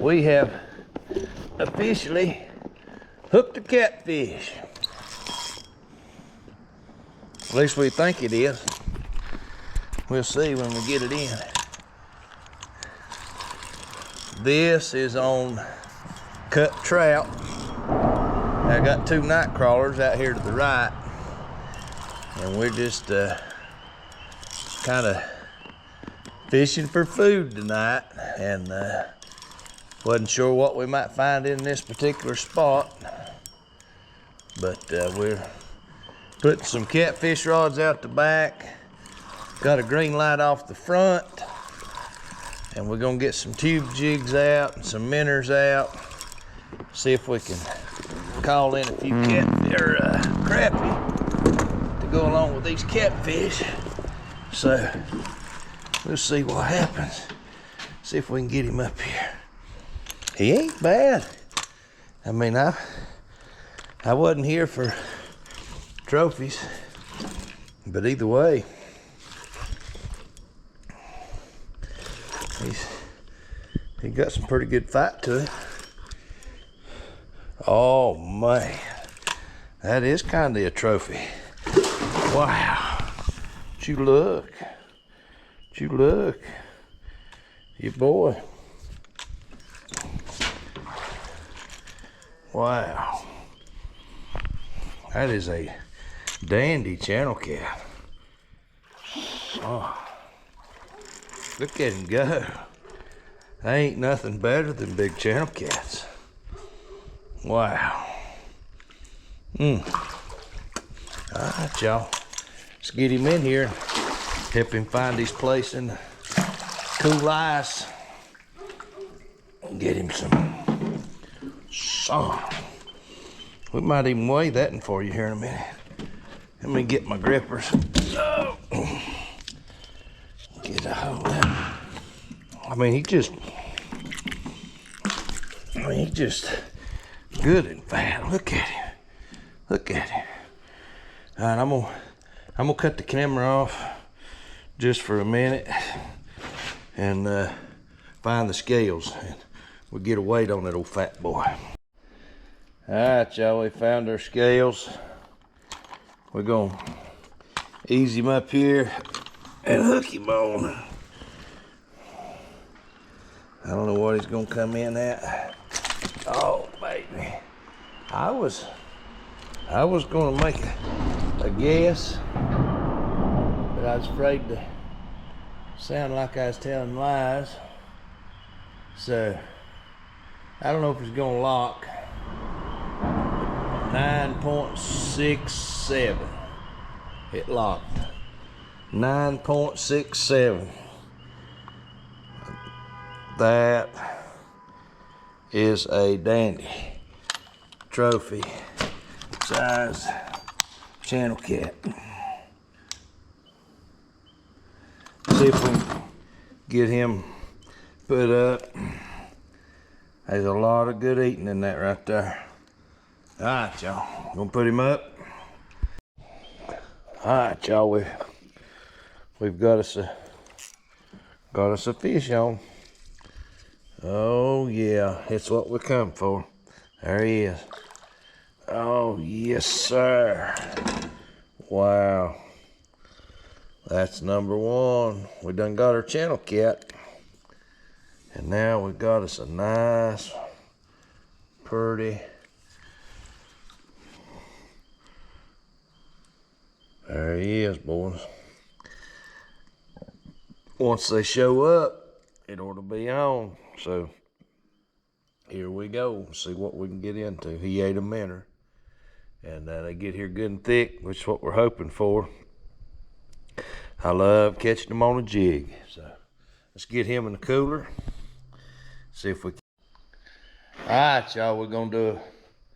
we have officially hooked a catfish. At least we think it is. We'll see when we get it in. This is on cut trout. I got 2 night crawlers out here to the right, and we're just kind of fishing for food tonight, and wasn't sure what we might find in this particular spot, but we're putting some catfish rods out the back, got a green light off the front, and we're gonna get some tube jigs out and some minnows out, see if we can call in a few crappie to go along with these catfish. So we'll see what happens. See if we can get him up here. He ain't bad. I mean, I wasn't here for trophies, but either way, he got some pretty good fight to it. Oh man, that is kind of a trophy. Wow, would you look, would you look, your boy. Wow, that is a dandy channel cat. Oh, look at him go. There ain't nothing better than big channel cats. Wow. All right, y'all. Let's get him in here and help him find his place in the cool ice. Get him some sun. We might even weigh that in for you here in a minute. Let me get my grippers. Oh. Get a hold of him. I mean, he just good and fat. Look at him. Look at him. All right, I'm gonna cut the camera off just for a minute and find the scales, and we'll get a weight on that old fat boy. All right, y'all, we found our scales. We're gonna ease him up here and hook him on. I don't know what he's gonna come in at. Oh baby, I was gonna make a guess, but I was afraid to sound like I was telling lies. So I don't know if it's gonna lock. 9.67. It locked. 9.67. That is a dandy trophy size channel cat. See if we can get him put up. There's a lot of good eating in that right there. All right, y'all, gonna put him up. All right, y'all, we've got us a fish on. Oh yeah, it's what we come for. There he is. Oh yes, sir. Wow, that's number 1. We done got our channel cat, and now we got us a nice, pretty. There he is, boys. Once they show up, it ought to be on. So here we go. See what we can get into. He ate a minnow, and they get here good and thick, which is what we're hoping for. I love catching them on a jig. So let's get him in the cooler. See if we can. All right, y'all, we're gonna do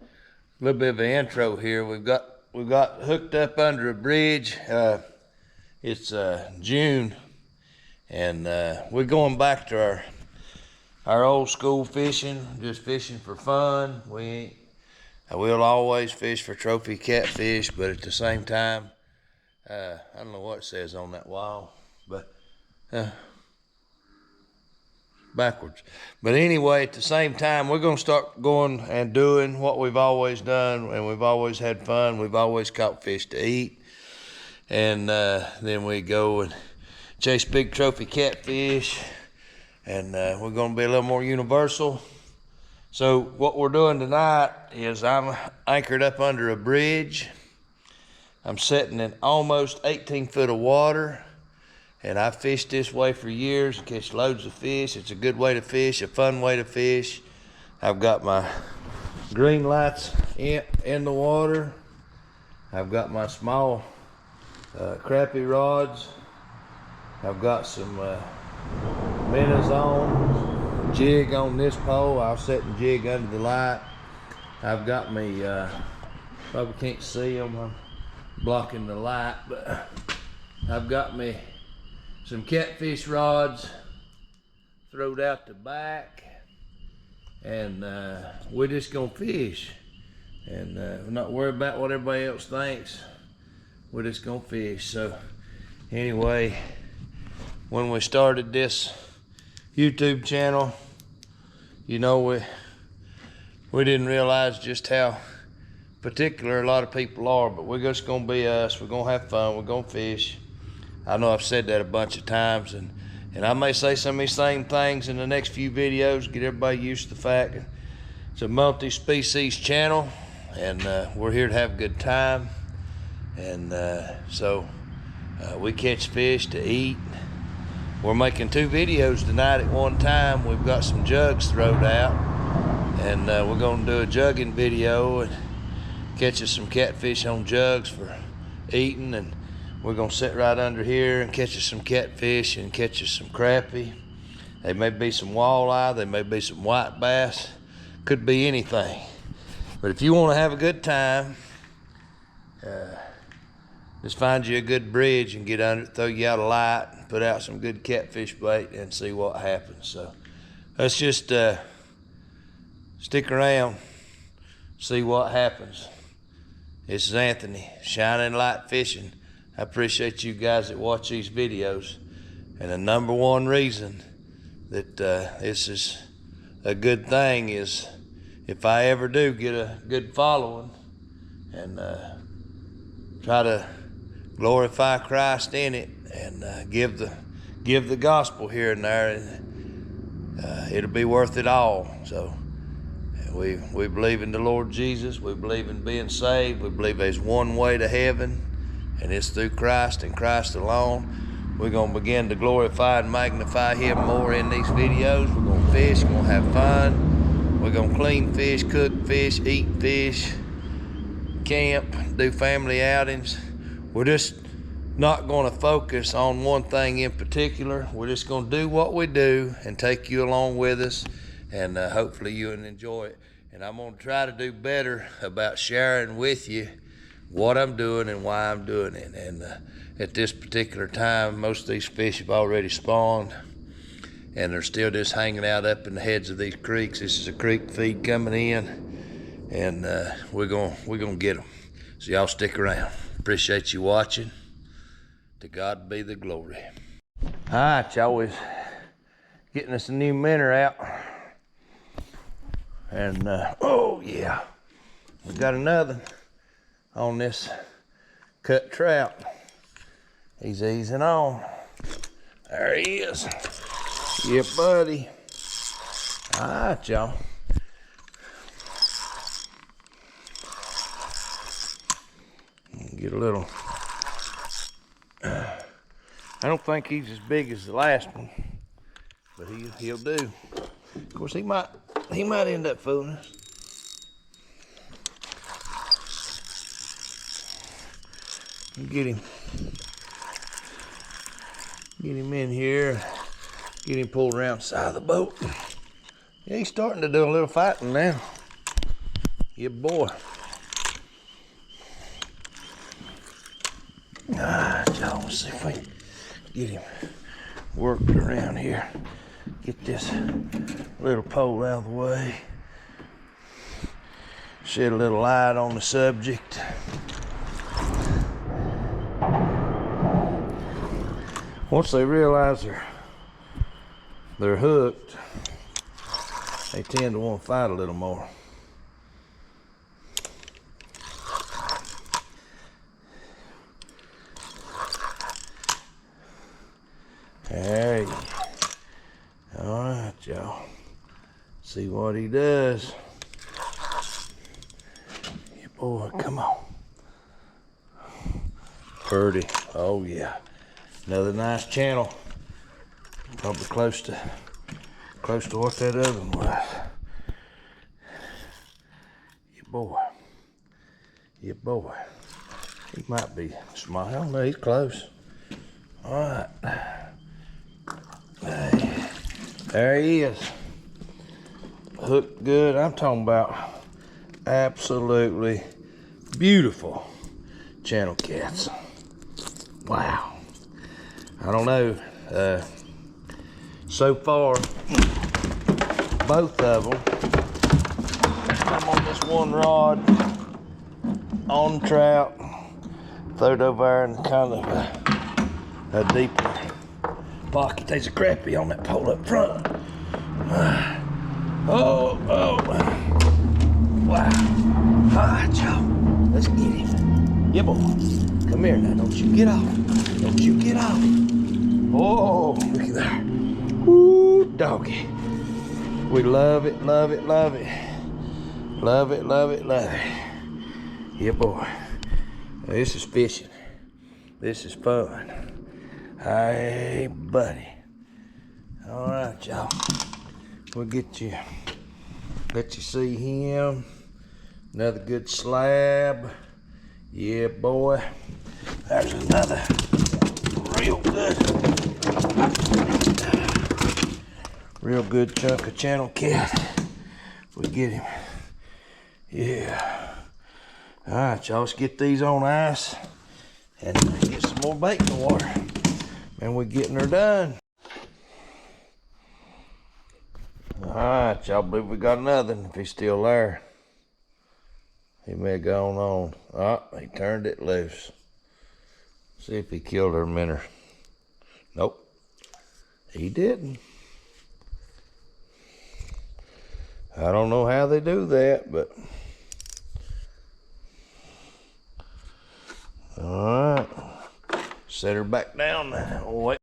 a little bit of an intro here. We've got hooked up under a bridge. It's June, and we're going back to our old school fishing, just fishing for fun. We'll always fish for trophy catfish, but at the same time, I don't know what it says on that wall, but backwards. But anyway, at the same time, we're gonna start going and doing what we've always done, and we've always had fun. We've always caught fish to eat. And then we go and chase big trophy catfish, and we're gonna be a little more universal. So what we're doing tonight is I'm anchored up under a bridge. I'm sitting in almost 18 foot of water, and I've fished this way for years, catch loads of fish. It's a good way to fish, a fun way to fish. I've got my green lights in the water. I've got my small crappie rods. I've got some minnows on, jig on this pole. I'll set and jig under the light. I've got me, probably can't see them, I'm blocking the light, but I've got me some catfish rods throwed out the back, and we're just gonna fish, and we're not worried about what everybody else thinks. We're just gonna fish. So anyway, when we started this YouTube channel, you know, we didn't realize just how particular a lot of people are, but we're just gonna be us. We're gonna have fun, we're gonna fish. I know I've said that a bunch of times, and I may say some of these same things in the next few videos, get everybody used to the fact it's a multi-species channel, and we're here to have a good time. And so we catch fish to eat. We're making 2 videos tonight at one time. We've got some jugs thrown out, and we're gonna do a jugging video and catch us some catfish on jugs for eating, and we're gonna sit right under here and catch us some catfish and catch us some crappie. They may be some walleye, they may be some white bass, could be anything. But if you wanna have a good time, just find you a good bridge and get under it, throw you out a light, and put out some good catfish bait and see what happens. So let's just stick around, see what happens. This is Anthony, Shining Light Fishing. I appreciate you guys that watch these videos. And the number one reason that this is a good thing is if I ever do get a good following and try to glorify Christ in it, and give the gospel here and there, and it'll be worth it all. So we believe in the Lord Jesus. We believe in being saved. We believe there's one way to heaven, and it's through Christ and Christ alone. We're gonna begin to glorify and magnify Him more in these videos. We're gonna fish, we're gonna have fun. We're gonna clean fish, cook fish, eat fish, camp, do family outings. We're just not going to focus on one thing in particular. We're just going to do what we do and take you along with us, and hopefully you'll enjoy it. And I'm going to try to do better about sharing with you what I'm doing and why I'm doing it. And at this particular time, most of these fish have already spawned, and they're still just hanging out up in the heads of these creeks. This is a creek feed coming in, and we're gonna get them. So y'all stick around. Appreciate you watching. To God be the glory. All right, y'all, was getting us a new minnow out. And, oh yeah, we got another on this cut trout. He's easing on. There he is. Yeah, buddy. All right, y'all. Get a little. I don't think he's as big as the last one, but he'll do. Of course, he might end up fooling us. Get him in here. Get him pulled around the side of the boat. Yeah, he's starting to do a little fighting now. Yeah, boy. Y'all, let's see if we can get him worked around here. Get this little pole out of the way. Shed a little light on the subject. Once they realize they're hooked, they tend to want to fight a little more. Hey, all right, y'all. See what he does. Yeah, boy, come on. Pretty. Oh yeah. Another nice channel. Probably close to what that other one was. Yeah, boy. Yeah, boy. He might be small. I don't know. He's close. All right. Hey, there he is. Hooked good. I'm talking about absolutely beautiful channel cats. Wow. I don't know. So far, both of them come on this one rod on trout. Throw it over there in kind of a deeper pocket. There's a crappie on that pole up front. Oh, wow. All right, y'all. Let's get him. Yeah, boy. Come here now. Don't you get off. Don't you get off. Oh, look at that. Woo, doggy. We love it, love it, love it. Love it, love it, love it. Yeah, boy. This is fishing. This is fun. Hey, buddy. All right, y'all. We'll let you see him. Another good slab. Yeah, boy. There's another real good chunk of channel cat. We get him. Yeah. All right, y'all. Let's get these on ice and get some more bait in the water. And we're getting her done. All right, y'all. Believe we got another one if he's still there. He may have gone on. Oh, he turned it loose. See if he killed her minnow. Nope. He didn't. I don't know how they do that, but. All right. Set her back down now. Oh, wait.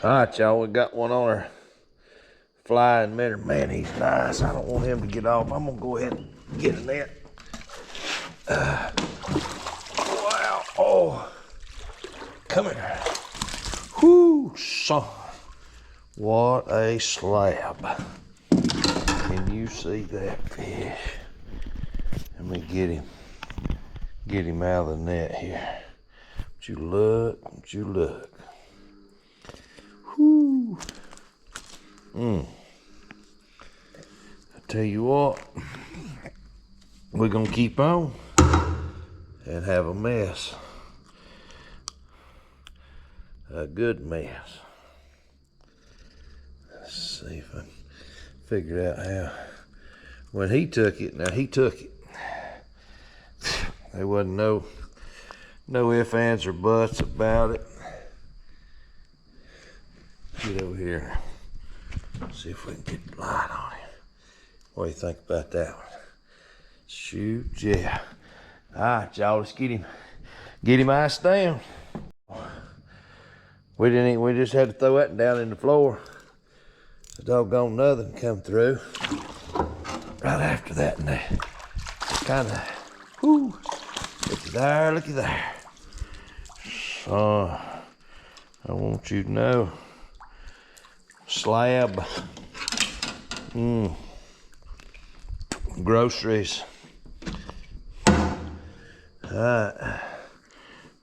All right, y'all, we got one on our flying minnow. Man, he's nice. I don't want him to get off. I'm gonna go ahead and get a net. Wow, oh, come here. Whoo, son, what a slab. Can you see that fish? Let me get him out of the net here. Would you look, would you look. Whoo. I tell you what, we're gonna keep on and have a mess. A good mess. Let's see if I can figure out how. When he took it, now he took it. There wasn't no ifs, ands, or buts about it. Get over here. See if we can get the light on him. What do you think about that one? Shoot, yeah. All right, y'all, let's get him iced down. We just had to throw that down in the floor. The doggone nothing come through. Right after that, and kind of, whoo, looky there. So, I want you to know, slab, groceries. Alright,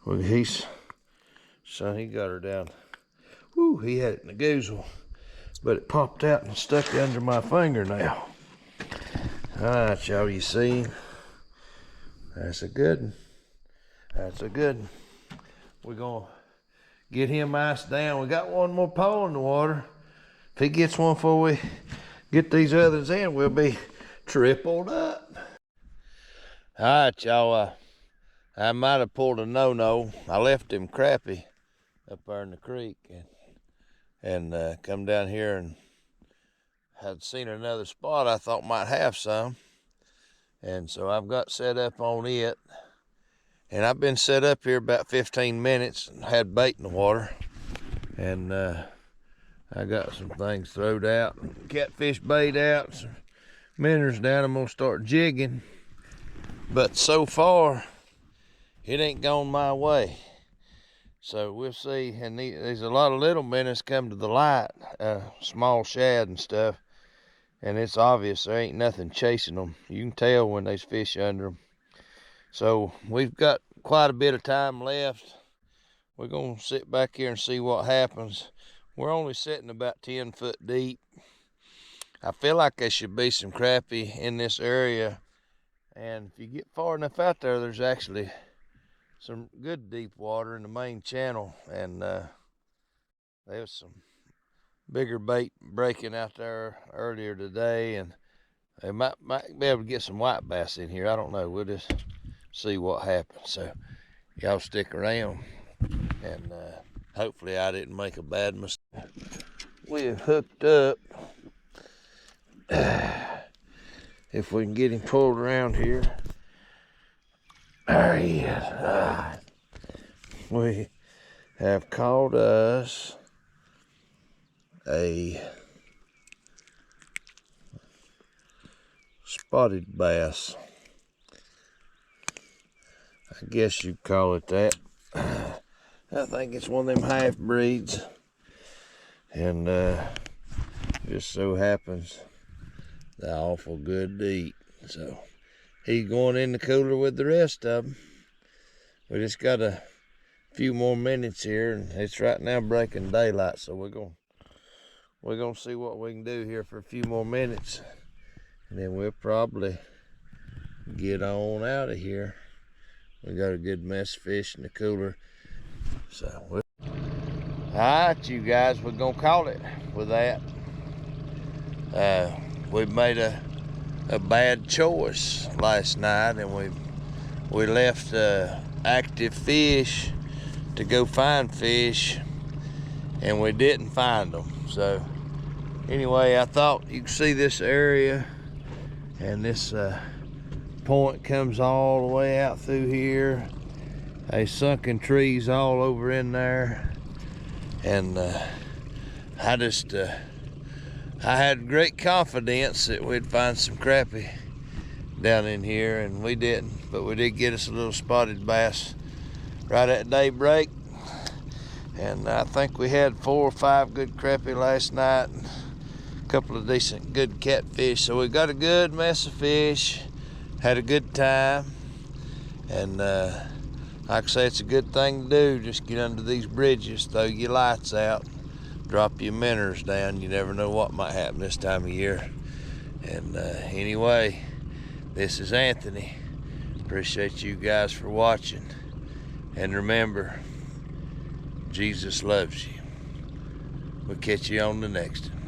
well, he got her down. Woo, he had it in the goozle, but it popped out and stuck under my fingernail. All right, y'all, you see, that's a good one. That's a good one. We're gonna get him iced down. We got one more pole in the water. If he gets one before we get these others in, we'll be tripled up. All right, y'all, I might have pulled a no-no. I left him crappie up there in the creek and come down here and had seen another spot I thought might have some. And so I've got set up on it. And I've been set up here about 15 minutes and had bait in the water. And I got some things throwed out, catfish bait out, some minnows down. I'm gonna start jigging. But so far, it ain't gone my way. So we'll see. And there's a lot of little minnows come to the light, small shad and stuff. And it's obvious there ain't nothing chasing them. You can tell when there's fish under them. So we've got quite a bit of time left. We're gonna sit back here and see what happens. We're only sitting about 10 foot deep. I feel like there should be some crappie in this area. And if you get far enough out there, there's actually some good deep water in the main channel. And there's some bigger bait breaking out there earlier today, and they might be able to get some white bass in here. I don't know. We'll just see what happens. So y'all stick around, and hopefully I didn't make a bad mistake. We've hooked up. If we can get him pulled around here. There he is. We have caught us a spotted bass. I guess you'd call it that. I think it's one of them half breeds, and just so happens they're awful good to eat. So he's going in the cooler with the rest of them. We just got a few more minutes here, and it's right now breaking daylight, so we're gonna see what we can do here for a few more minutes, and then we'll probably get on out of here. We got a good mess of fish in the cooler. So all right, you guys, we're gonna call it with that. We made a bad choice last night, and we left active fish to go find fish, and we didn't find them. So anyway, I thought you could see this area, and this point comes all the way out through here. There's sunken trees all over in there, and I had great confidence that we'd find some crappie down in here, and we didn't, but we did get us a little spotted bass right at daybreak. And I think we had 4 or 5 good crappie last night, and a couple of decent good catfish. So we got a good mess of fish, had a good time, and like I say, it's a good thing to do. Just get under these bridges, throw your lights out, drop your minnows down. You never know what might happen this time of year. And anyway, this is Anthony. Appreciate you guys for watching. And remember, Jesus loves you. We'll catch you on the next one.